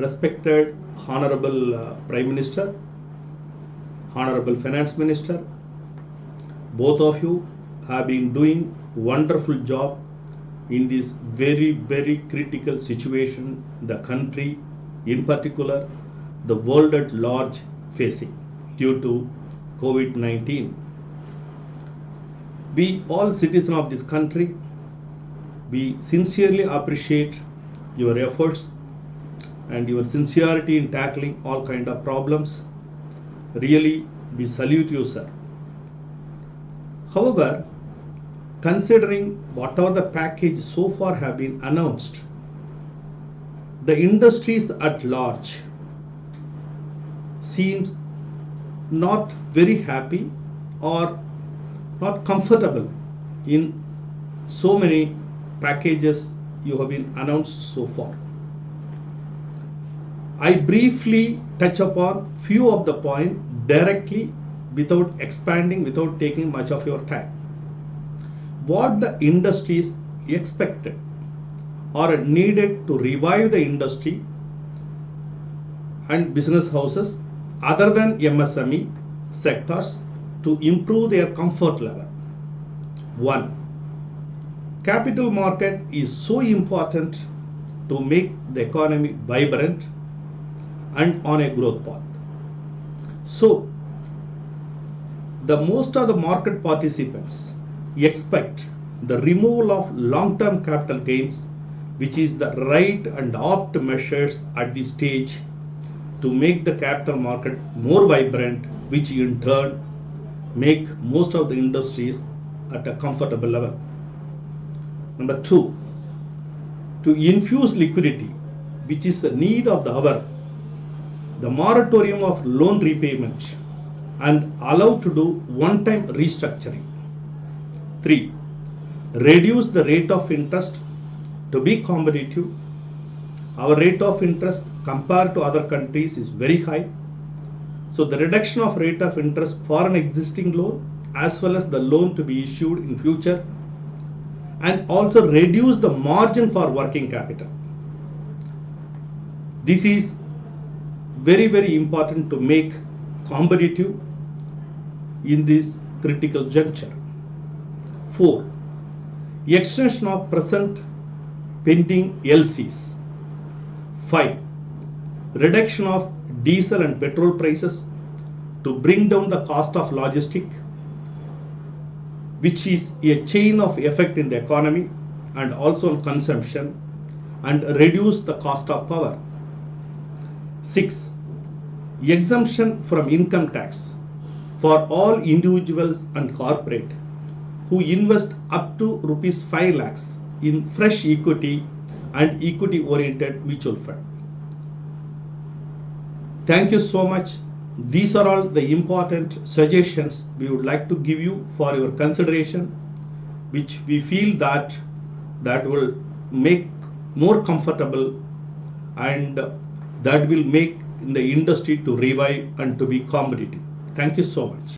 respected Honorable Prime Minister, Honorable Finance Minister, both of you have been doing wonderful job in this very, very critical situation the country, in particular the world at large, facing due to COVID-19. We all citizens of this country, we sincerely appreciate your efforts and your sincerity in tackling all kind of problems. Really, we salute you, sir. However, considering whatever the package so far have been announced, the industries at large seems not very happy or not comfortable in so many packages you have been announced so far. I briefly touch upon few of the points directly without expanding, without taking much of your time. What the industries expected or needed to revive the industry and business houses other than MSME sectors to improve their comfort level. 1. Capital market is so important to make the economy vibrant and on a growth path. So, the most of the market participants expect the removal of long-term capital gains, which is the right and opt measures at this stage to make the capital market more vibrant, which in turn make most of the industries at a comfortable level. Number 2, to infuse liquidity, which is the need of the hour, the moratorium of loan repayment and allow to do one-time restructuring. 3, reduce the rate of interest to be competitive. Our rate of interest compared to other countries is very high. So the reduction of rate of interest for an existing loan as well as the loan to be issued in future, and also reduce the margin for working capital. This is very, very important to make competitive in this critical juncture. 4, extension of present pending LCs. 5, reduction of diesel and petrol prices to bring down the cost of logistics, which is a chain of effect in the economy and also on consumption, and reduce the cost of power. 6, exemption from income tax for all individuals and corporate who invest up to rupees 5 lakhs in fresh equity and equity oriented mutual fund. Thank you so much. These are all the important suggestions we would like to give you for your consideration, which we feel that will make more comfortable and that will make the industry to revive and to be competitive. Thank you so much.